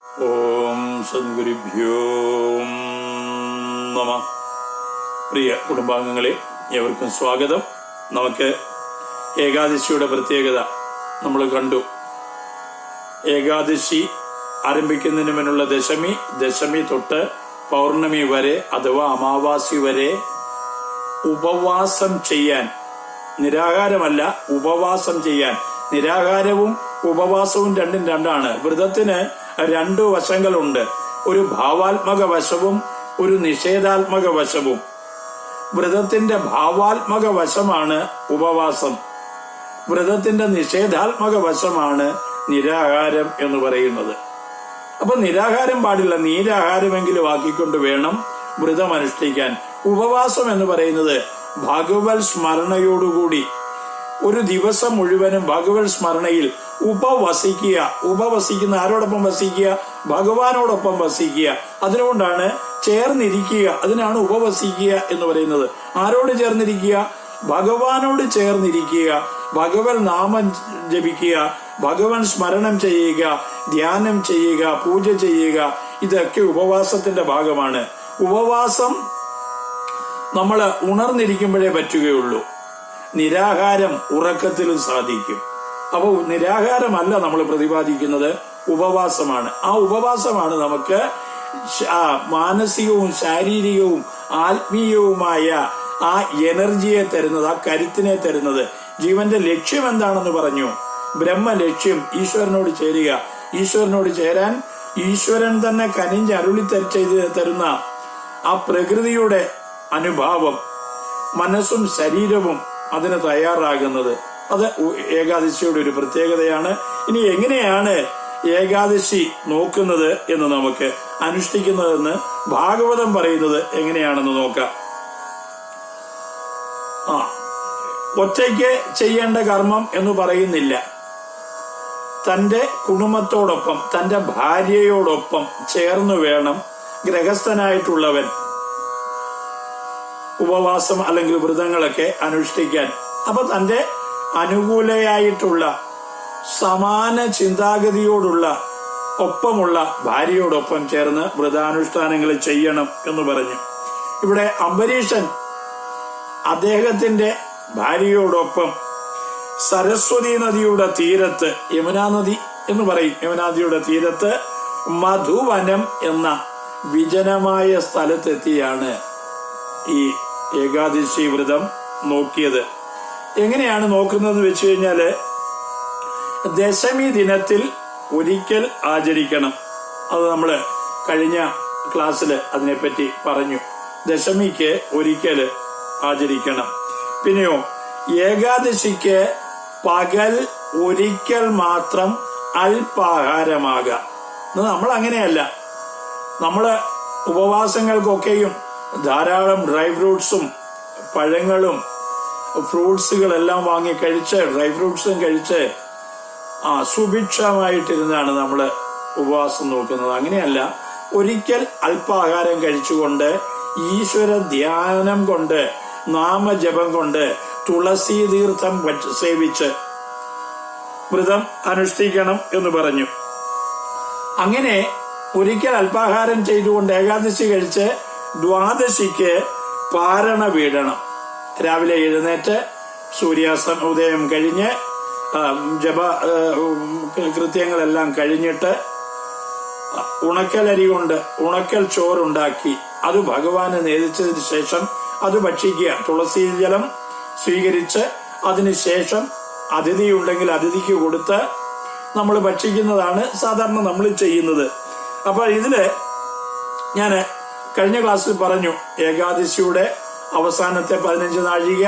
ഓം സദ്ഗുരുഭ്യോ നമ. പ്രിയ കുടുംബാംഗങ്ങളെ, ഏവർക്കും സ്വാഗതം. നമുക്ക് ഏകാദശിയുടെ പ്രത്യേകത നമ്മൾ കണ്ടു. ഏകാദശി ആരംഭിക്കുന്നതിന് മുന്നുള്ള ദശമി തൊട്ട് പൗർണമി വരെ അഥവാ അമാവാസി വരെ ഉപവാസം ചെയ്യാൻ, നിരാഹാരമല്ല ഉപവാസം ചെയ്യാൻ. നിരാഹാരവും ഉപവാസവും രണ്ടും രണ്ടാണ്. വ്രതത്തിന് രണ്ടു വശങ്ങളുണ്ട്, ഒരു ഭാവാത്മക വശവും ഒരു നിഷേധാത്മക വശവും. വ്രതത്തിന്റെ ഭാവാത്മക വശമാണ് ഉപവാസം, വ്രതത്തിന്റെ നിഷേധാത്മക വശമാണ് നിരാഹാരം എന്ന് പറയുന്നത്. അപ്പൊ നിരാഹാരം പാടില്ല, നീരാഹാരമെങ്കിലും ആക്കിക്കൊണ്ട് വേണം വ്രതം അനുഷ്ഠിക്കാൻ. ഉപവാസം എന്ന് പറയുന്നത് ഭഗവത് സ്മരണയോടുകൂടി ഒരു ദിവസം മുഴുവനും ഭഗവത് സ്മരണയിൽ ഉപവസിക്കുക. ഉപവസിക്കുന്ന ആരോടൊപ്പം വസിക്കുക? ഭഗവാനോടൊപ്പം വസിക്കുക. അതിനുകൊണ്ടാണ് ചേർന്നിരിക്കുക, അതിനാണ് ഉപവസിക്കുക എന്ന് പറയുന്നത്. ആരോട് ചേർന്നിരിക്കുക? ഭഗവാനോട് ചേർന്നിരിക്കുക. ഭഗവത് നാമം ജപിക്കുക, ഭഗവാൻ സ്മരണം ചെയ്യുക, ധ്യാനം ചെയ്യുക, പൂജ ചെയ്യുക. ഇതൊക്കെ ഉപവാസത്തിന്റെ ഭാഗമാണ്. ഉപവാസം നമ്മൾ ഉണർന്നിരിക്കുമ്പോഴേ പറ്റുകയുള്ളൂ. നിരാഹാരം ഉറക്കത്തിലും സാധിക്കും. അപ്പോൾ നിരാഹാരമല്ല നമ്മൾ പ്രതിപാദിക്കുന്നത്, ഉപവാസമാണ്. ആ ഉപവാസമാണ് നമുക്ക് മാനസികവും ശാരീരികവും ആത്മീയവുമായ ആ എനർജിയെ തരുന്നത്, ആ കരുത്തിനെ തരുന്നത്. ജീവന്റെ ലക്ഷ്യം എന്താണെന്ന് പറഞ്ഞു? ബ്രഹ്മലക്ഷ്യം ഈശ്വരനോട് ചേരുക. ഈശ്വരനോട് ചേരാൻ ഈശ്വരൻ തന്നെ കനിഞ്ഞ് അരുളി ചെയ്ത് തരുന്ന ആ പ്രകൃതിയുടെ അനുഭാവം, മനസ്സും ശരീരവും അതിന് തയ്യാറാകുന്നത്, അത് ഏകാദശിയുടെ ഒരു പ്രത്യേകതയാണ്. ഇനി എങ്ങനെയാണ് ഏകാദശി നോക്കുന്നത് എന്ന്, നമുക്ക് അനുഷ്ഠിക്കുന്നതെന്ന് ഭാഗവതം പറയുന്നത് എങ്ങനെയാണെന്ന് നോക്കാം. ഒറ്റയ്ക്ക് ചെയ്യേണ്ട കർമ്മം എന്ന് പറയുന്നില്ല. തന്റെ കുടുംബത്തോടൊപ്പം, തന്റെ ഭാര്യയോടൊപ്പം ചേർന്ന് വേണം ഗൃഹസ്ഥനായിട്ടുള്ളവൻ ഉപവാസം അല്ലെങ്കിൽ വ്രതങ്ങളൊക്കെ അനുഷ്ഠിക്കാൻ. അപ്പൊ തന്റെ അനുകൂലയായിട്ടുള്ള സമാന ചിന്താഗതിയോടുള്ള ഒപ്പമുള്ള ഭാര്യയോടൊപ്പം ചേർന്ന് വ്രതാനുഷ്ഠാനങ്ങൾ ചെയ്യണം എന്ന് പറഞ്ഞു. ഇവിടെ അംബരീഷൻ അദ്ദേഹത്തിന്റെ ഭാര്യയോടൊപ്പം സരസ്വതി നദിയുടെ തീരത്ത്, യമുനാ നദി എന്ന് പറയും, യമുനാ നദിയുടെ തീരത്ത് മധുവനം എന്ന വിജനമായ സ്ഥലത്തെത്തിയാണ് ഈ ഏകാദശി വ്രതം നോക്കിയത്. എങ്ങനെയാണ് നോക്കുന്നത് വെച്ച് കഴിഞ്ഞാല്, ദശമി ദിനത്തിൽ ഒരിക്കൽ ആചരിക്കണം. അത് നമ്മള് കഴിഞ്ഞ ക്ലാസ്സിൽ അതിനെപ്പറ്റി പറഞ്ഞു. ദശമിക്ക് ഒരിക്കൽ ആചരിക്കണം. പിന്നെയോ ഏകാദശിക്ക് പകൽ ഒരിക്കൽ മാത്രം അല്പാഹാരമാകാം. നമ്മൾ അങ്ങനെയല്ല. നമ്മള് ഉപവാസങ്ങൾക്കൊക്കെയും ധാരാളം ഡ്രൈ ഫ്രൂട്ട്സും പഴങ്ങളും ഫ്രൂട്ട്സുകളെല്ലാം വാങ്ങി കഴിച്ച്, ഡ്രൈ ഫ്രൂട്ട്സും കഴിച്ച് സുഭിക്ഷമായിട്ടിരുന്നാണ് നമ്മൾ ഉപവാസം നോക്കുന്നത്. അങ്ങനെയല്ല. ഒരിക്കൽ അല്പാഹാരം കഴിച്ചുകൊണ്ട് ഈശ്വര ധ്യാനം കൊണ്ട്, നാമജപം കൊണ്ട്, തുളസി തീർത്ഥം സേവിച്ച് വ്രതം അനുഷ്ഠിക്കണം എന്ന് പറഞ്ഞു. അങ്ങനെ ഒരിക്കൽ അല്പാഹാരം ചെയ്തുകൊണ്ട് ഏകാദശി കഴിച്ച് ദ്വാദശിക്ക് പാരണ വീഴണം. രാവിലെ എഴുന്നേറ്റ് സൂര്യാസ്തമോദയം കഴിഞ്ഞ് ജപ കൃത്യങ്ങളെല്ലാം കഴിഞ്ഞിട്ട് ഉണക്കലരി കൊണ്ട് ഉണക്കൽ ചോറുണ്ടാക്കി അത് ഭഗവാന് നേദിച്ചതിന് ശേഷം അത് ഭക്ഷിക്കുക. തുളസി ജലം സ്വീകരിച്ച് അതിനുശേഷം അതിഥി ഉണ്ടെങ്കിൽ അതിഥിക്ക് കൊടുത്ത് നമ്മൾ ഭക്ഷിക്കുന്നതാണ് സാധാരണ നമ്മൾ ചെയ്യുന്നത്. അപ്പൊ ഇതില് ഞാൻ കഴിഞ്ഞ ക്ലാസ്സിൽ പറഞ്ഞു, ഏകാദശിയുടെ അവസാനത്തെ 15 നാഴിക,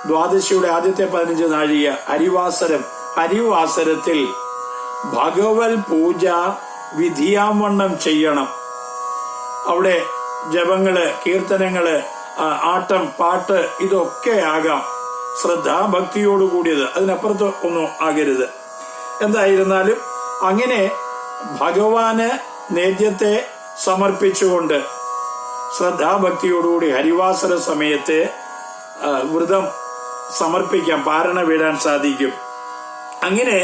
ദ്വാദശിയുടെ ആദ്യത്തെ 15 നാഴിക ഹരിവാസരം. ഹരിവാസരത്തിൽ ഭഗവത് പൂജ വിധിയാവണ്ണം ചെയ്യണം. അവിടെ ജപങ്ങള്, കീർത്തനങ്ങള്, ആട്ടം, പാട്ട് ഇതൊക്കെ ആകാം. ശ്രദ്ധാഭക്തിയോട് കൂടിയത്, അതിനപ്പുറത്ത് ഒന്നും ആകരുത്. എന്തായിരുന്നാലും അങ്ങനെ ഭഗവാന് നേദ്യത്തെ സമർപ്പിച്ചുകൊണ്ട് ശ്രദ്ധാഭക്തിയോടുകൂടി ഹരിവാസര സമയത്ത് വ്രതം സമർപ്പിക്കാം, പാരണ വീഴാൻ സാധിക്കും. അങ്ങനെ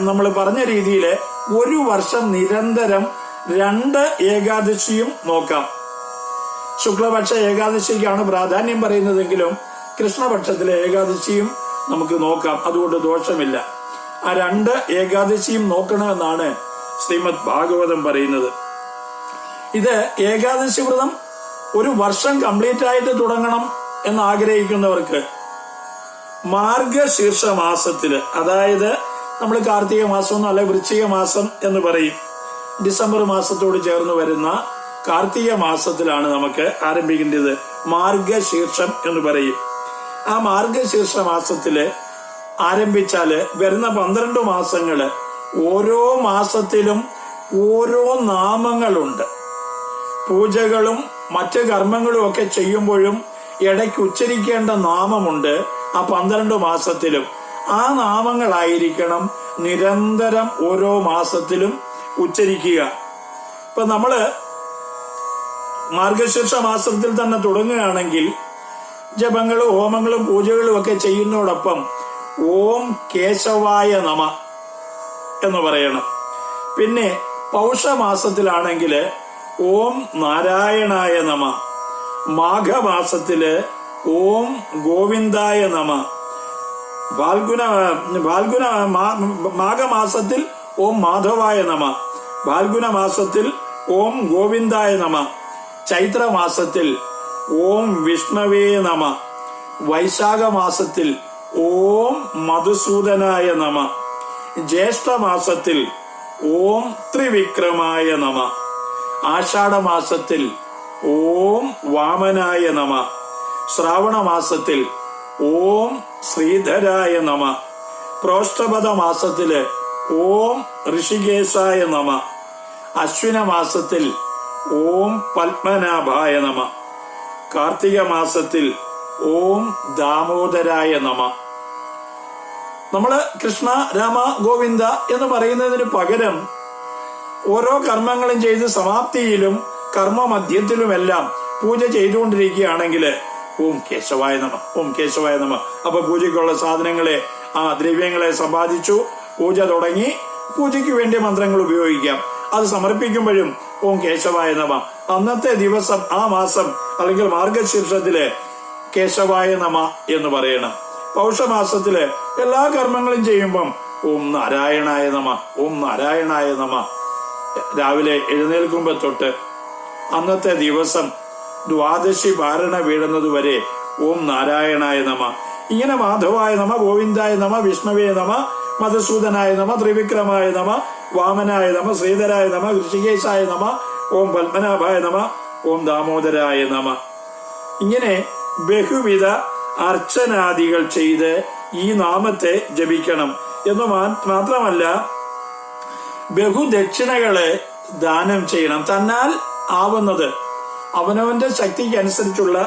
നമ്മൾ പറഞ്ഞ രീതിയിൽ ഒരു വർഷം നിരന്തരം 2 ഏകാദശിയും നോക്കാം. ശുക്ലപക്ഷ ഏകാദശിക്കാണ് പ്രാധാന്യം പറയുന്നതെങ്കിലും കൃഷ്ണപക്ഷത്തിലെ ഏകാദശിയും നമുക്ക് നോക്കാം. അതുകൊണ്ട് ദോഷമില്ല. ആ 2 ഏകാദശിയും നോക്കണമെന്നാണ് ശ്രീമദ് ഭാഗവതം പറയുന്നത്. ഇത് ഏകാദശി വ്രതം ഒരു വർഷം കംപ്ലീറ്റ് ആയിട്ട് തുടങ്ങണം എന്ന് ആഗ്രഹിക്കുന്നവർക്ക് മാർഗശീർഷ മാസത്തില്, അതായത് നമ്മൾ കാർത്തിക മാസം എന്നോ അല്ലെ വൃശ്ചിക മാസം എന്ന് പറയും, ഡിസംബർ മാസത്തോട് ചേർന്ന് വരുന്ന കാർത്തിക മാസത്തിലാണ് നമുക്ക് ആരംഭിക്കേണ്ടത്. മാർഗശീർഷം എന്ന് പറയും. ആ മാർഗശീർഷ മാസത്തില് ആരംഭിച്ചാല് വരുന്ന 12 മാസങ്ങള് ഓരോ മാസത്തിലും ഓരോ നാമങ്ങളുണ്ട്. പൂജകളും മറ്റ് കർമ്മങ്ങളും ഒക്കെ ചെയ്യുമ്പോഴും ഇടയ്ക്ക് ഉച്ചരിക്കേണ്ട നാമമുണ്ട് ആ 12 മാസത്തിലും. ആ നാമങ്ങളായിരിക്കണം നിരന്തരം ഓരോ മാസത്തിലും ഉച്ചരിക്കുക. ഇപ്പൊ നമ്മള് മാർഗശീർഷ മാസത്തിൽ തന്നെ തുടങ്ങുകയാണെങ്കിൽ ജപങ്ങളും ഹോമങ്ങളും പൂജകളും ഒക്കെ ചെയ്യുന്നതോടൊപ്പം ഓം കേശവായ നമ എന്ന് പറയണം. പിന്നെ പൗഷമാസത്തിലാണെങ്കിൽ ഓം നാരായണായ നമ, മാഘമാസത്തില് ഓം ഗോവിന്ദായ നമ, മാഘമാസത്തിൽ ഓം മാധവായ നമ, ഫാൽഗുന മാസത്തിൽ ഓം ഗോവിന്ദായ നമ, ചൈത്രമാസത്തിൽ ഓം വിഷ്ണവേ നമ, വൈശാഖ മാസത്തിൽ ഓം മധുസൂദനായ നമ, ജ്യേഷ്ഠമാസത്തിൽ ഓം ത്രിവിക്രമായ നമ, ആഷാഢമാസത്തിൽ ഓം വാമനായ നമ, ശ്രാവണ മാസത്തിൽ ഓം ശ്രീധരായ നമ, പ്രോഷ്ഠപദ മാസത്തില് ഓം ഋഷികേശായ നമ, അശ്വിന മാസത്തിൽ ഓം പത്മനാഭായ നമ, കാർത്തിക മാസത്തിൽ ഓം ദാമോദരായ നമ. നമ്മള് കൃഷ്ണ രാമ ഗോവിന്ദ എന്ന് പറയുന്നതിന് പകരം ഓരോ കർമ്മങ്ങളും ചെയ്ത് സമാപ്തിയിലും കർമ്മ മധ്യത്തിലുമെല്ലാം പൂജ ചെയ്തുകൊണ്ടിരിക്കുകയാണെങ്കിൽ ഓം കേശവായ നമ, ഓം കേശവായ നമ. അപ്പൊ പൂജയ്ക്കുള്ള സാധനങ്ങളെ, ദ്രവ്യങ്ങളെ സമ്പാദിച്ചു, പൂജ തുടങ്ങി, പൂജയ്ക്ക് വേണ്ടി മന്ത്രങ്ങൾ ഉപയോഗിക്കാം. അത് സമർപ്പിക്കുമ്പോഴും ഓം കേശവായ നമ. അന്നത്തെ ദിവസം, ആ മാസം അല്ലെങ്കിൽ മാർഗശീർഷത്തില് കേശവായ നമ എന്ന് പറയണം. പൗഷമാസത്തില് എല്ലാ കർമ്മങ്ങളും ചെയ്യുമ്പം ഓം നാരായണായ നമ, ഓം നാരായണായ നമ. രാവിലെ എഴുന്നേൽക്കുമ്പോ തൊട്ട് അന്നത്തെ ദിവസം ദ്വാദശി പാരണ വീഴുന്നത് വരെ ഓം നാരായണായ നമ. ഇങ്ങനെ മാധവായ നമ, ഗോവിന്ദായ നമ, വിഷ്ണവേ നമ, മധുസൂദനായ നമ, ത്രിവിക്രമായ നമ, വാമനായ നമ, ശ്രീധരായ നമ, ഋഷികേശായ നമ, ഓം പത്മനാഭായ നമ, ഓം ദാമോദരായ നമ. ഇങ്ങനെ ബഹുവിധ അർച്ചനാദികൾ ചെയ്ത് ഈ നാമത്തെ ജപിക്കണം എന്ന് മാത്രമല്ല, ബഹുദക്ഷിണകളെ ദാനം ചെയ്യണം. തന്നാൽ ആവുന്നത് അവനവന്റെ ശക്തിക്ക് അനുസരിച്ചുള്ള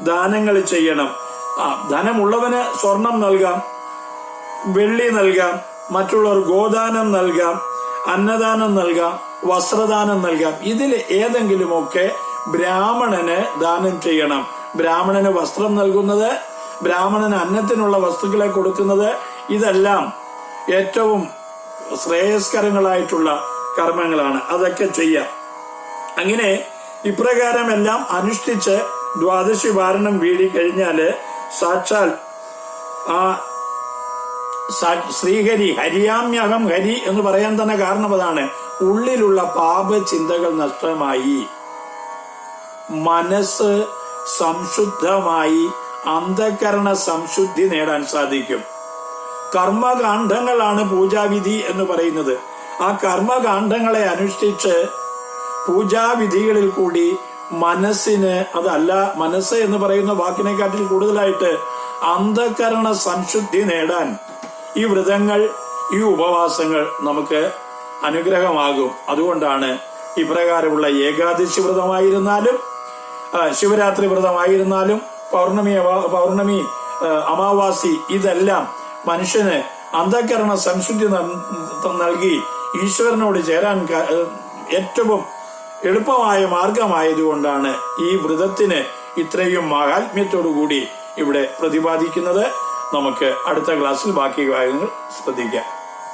ദാനങ്ങൾ ചെയ്യണം. ധനമുള്ളവന് സ്വർണം നൽകാം, വെള്ളി നൽകാം, മറ്റുള്ളവർ ഗോദാനം നൽകാം, അന്നദാനം നൽകാം, വസ്ത്രദാനം നൽകാം. ഇതിൽ ഏതെങ്കിലുമൊക്കെ ബ്രാഹ്മണന് ദാനം ചെയ്യണം. ബ്രാഹ്മണന് വസ്ത്രം നൽകുന്നത്, ബ്രാഹ്മണന് അന്നത്തിനുള്ള വസ്തുക്കളെ കൊടുക്കുന്നത്, ഇതെല്ലാം ഏറ്റവും ശ്രേയസ്കരങ്ങളായിട്ടുള്ള കർമ്മങ്ങളാണ്. അതൊക്കെ ചെയ്യാം. അങ്ങനെ ഇപ്രകാരമെല്ലാം അനുഷ്ഠിച്ച് ദ്വാദശി വാരണം വീടി കഴിഞ്ഞാല് സാക്ഷാൽ ശ്രീഹരി, ഹരിയാമ്യഹം ഹരി എന്ന് പറയാൻ തന്നെ കാരണം അതാണ്. ഉള്ളിലുള്ള പാപചിന്തകൾ നഷ്ടമായി മനസ്സ് സംശുദ്ധമായി അന്ധകരണ സംശുദ്ധി നേടാൻ സാധിക്കും. കർമ്മകാന്ഡങ്ങളാണ് പൂജാവിധി എന്ന് പറയുന്നത്. ആ കർമ്മകാന്ഡങ്ങളെ അനുഷ്ഠിച്ച് പൂജാവിധികളിൽ കൂടി മനസ്സിന്, അതല്ല, മനസ്സ് എന്ന് പറയുന്ന വാക്കിനെക്കാട്ടിൽ കൂടുതലായിട്ട് അന്ധകരണ സംശുദ്ധി നേടാൻ ഈ വ്രതങ്ങൾ, ഈ ഉപവാസങ്ങൾ നമുക്ക് അനുഗ്രഹമാകും. അതുകൊണ്ടാണ് ഇപ്രകാരമുള്ള ഏകാദശി വ്രതമായിരുന്നാലും ശിവരാത്രി വ്രതമായിരുന്നാലും പൗർണമി അമാവാസി, ഇതെല്ലാം മനുഷ്യന് അന്ധകരണ സംശുദ്ധി നൽകി ഈശ്വരനോട് ചേരാൻ ഏറ്റവും എളുപ്പമായ മാർഗമായതുകൊണ്ടാണ് ഈ വ്രതത്തിന് ഇത്രയും മഹാത്മ്യത്തോടുകൂടി ഇവിടെ പ്രതിപാദിക്കുന്നത്. നമുക്ക് അടുത്ത ക്ലാസ്സിൽ ബാക്കി കാര്യങ്ങൾ ശ്രദ്ധിക്കാം.